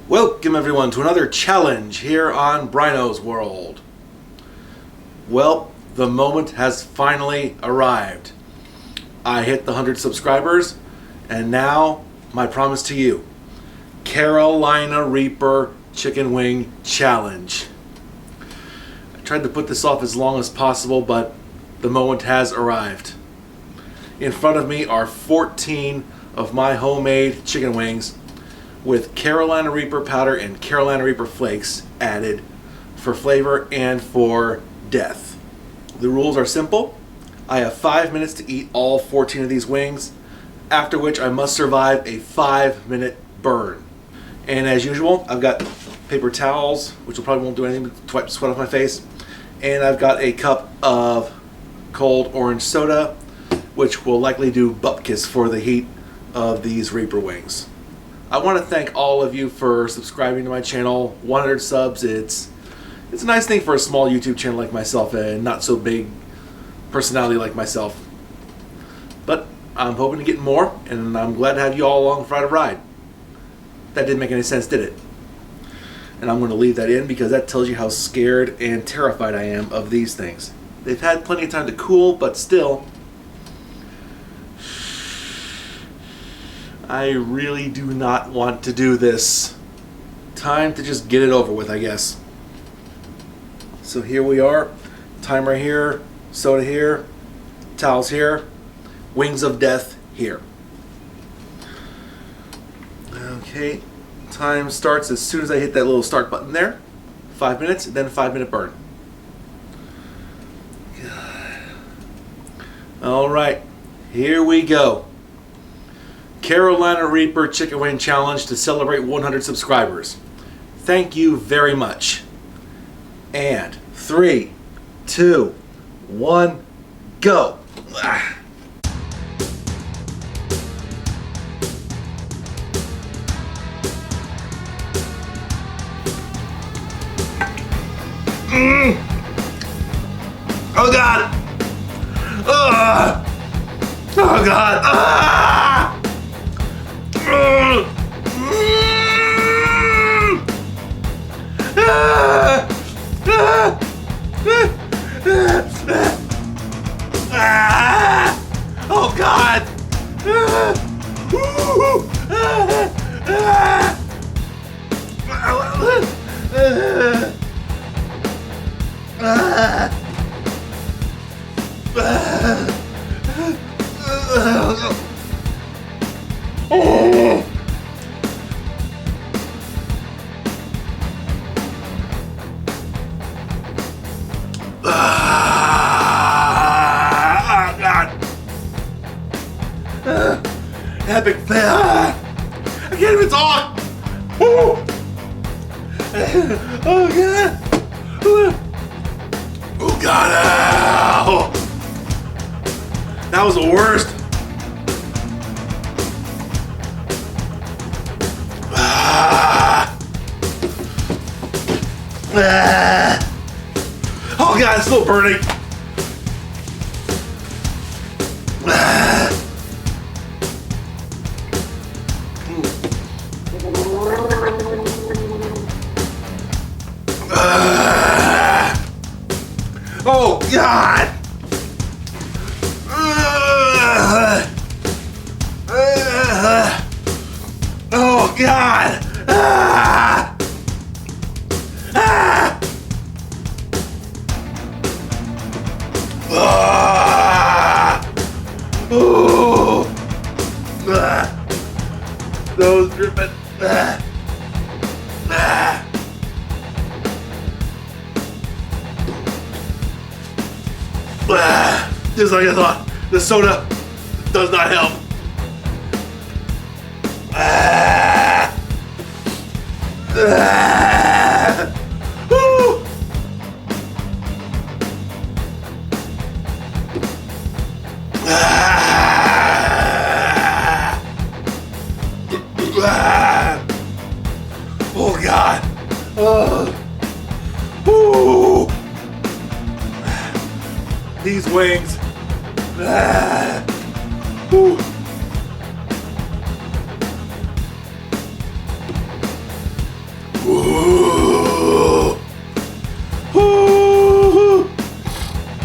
Welcome everyone to another challenge here on Brino's World. Well, the moment has finally arrived. I hit the 100 subscribers, and now my promise to you, Carolina Reaper Chicken Wing Challenge. I tried to put this off as long as possible, but the moment has arrived. In front of me are 14 of my homemade chicken wings with Carolina Reaper powder and Carolina Reaper flakes added for flavor and for death. The rules are simple. I have 5 minutes to eat all 14 of these wings, after which I must survive a 5-minute burn. And as usual, I've got paper towels, which will probably won't do anything but wipe sweat off my face. And I've got a cup of cold orange soda, which will likely do bupkis for the heat of these Reaper wings. I want to thank all of you for subscribing to my channel. 100 subs, it's a nice thing for a small YouTube channel like myself and not so big personality like myself. But I'm hoping to get more, and I'm glad to have you all along for the ride. That didn't make any sense, did it? And I'm going to leave that in because that tells you how scared and terrified I am of these things. They've had plenty of time to cool, but still, I really do not want to do this. Time to just get it over with, I guess. So here we are. Timer here, soda here, towels here, wings of death here. Okay, time starts as soon as I hit that little start button there. 5 minutes, then a 5-minute burn. All right, here we go. Carolina Reaper Chicken Wing Challenge to celebrate 100 subscribers. Thank you very much. And 3, 2, 1, go. Oh God! Oh God! Oh God! Epic fail! I can't even talk! Oh God! Oh God! Ow. That was the worst! Oh God, it's still burning! Oh God! Oh God! Oh! Those dripping. Just like I thought, the soda does not help. Oh God! These wings.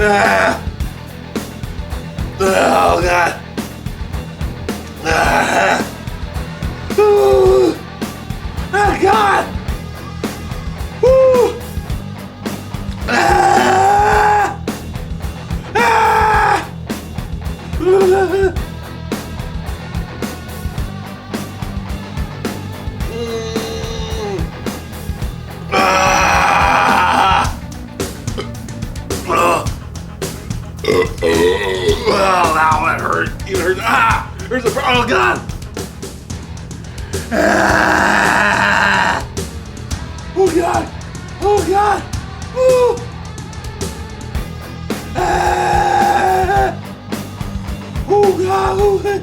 Ah. Oh God. Ah. Ooh. Oh God. Woo. Ah. Ah. Oh, ow, that hurt. Even hurt. Ah! There's a. Oh, God! Ah! Oh, God! Oh, God! Ooh! Ah! Oh, God! Oh, God!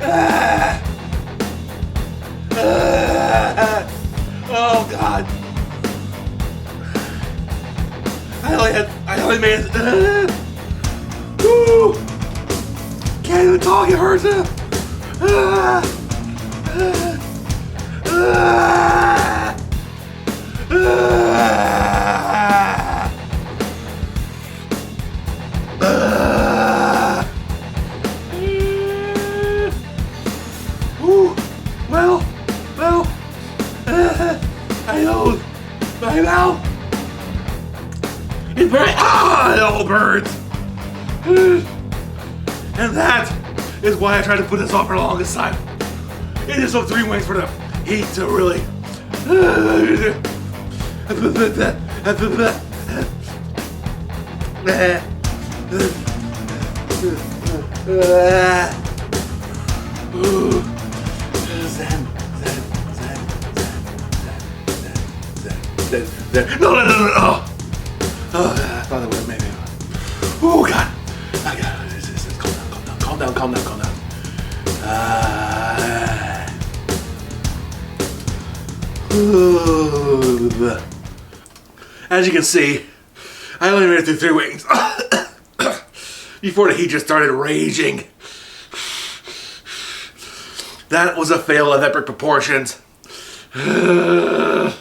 Ah! Ah! Oh, God! I only made it. Woo! Can't even talk, it hurts. Ah! Ah! Ah! Ah! Woo! Well, I know, my mouth. It burns. Ah, it all burns. And that is why I tried to put this off for the longest time. It just took 3 wings for the heat to really. Zen. No. Oh, I thought that would have made me. Oh, God. I got it. Calm down. As you can see, I only made it through 3 wings before the heat just started raging. That was a fail of epic proportions. I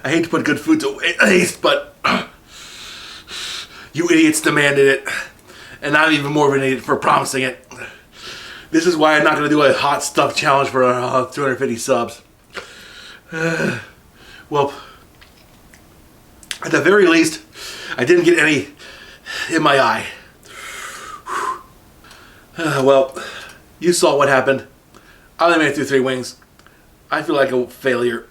hate to put good food to waste, but you idiots demanded it, and I'm even more of an idiot for promising it. This is why I'm not going to do a hot stuff challenge for 250 subs. Well, at the very least, I didn't get any in my eye. Well, you saw what happened. I only made it through 3 wings. I feel like a failure.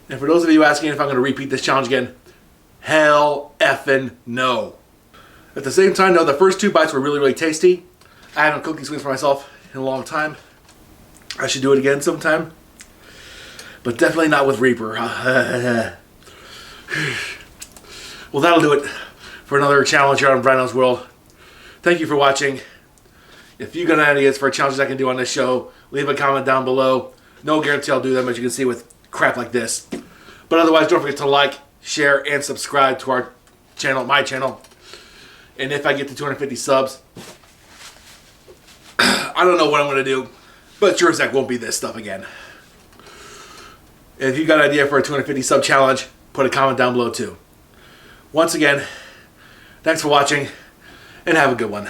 And for those of you asking if I'm going to repeat this challenge again, hell effing no. At the same time, though, the first 2 bites were really tasty. I haven't cooked these wings for myself in a long time. I should do it again sometime. But definitely not with Reaper. Well, that'll do it for another challenge here on Brino's World. Thank you for watching. If you got any ideas for challenges I can do on this show, leave a comment down below. No guarantee I'll do them, as you can see, with crap like this. But otherwise, don't forget to like, share, and subscribe to our channel, my channel. And if I get to 250 subs, I don't know what I'm going to do, but sure as heck won't be this stuff again. If you got an idea for a 250 sub challenge, put a comment down below too. Once again, thanks for watching, and have a good one.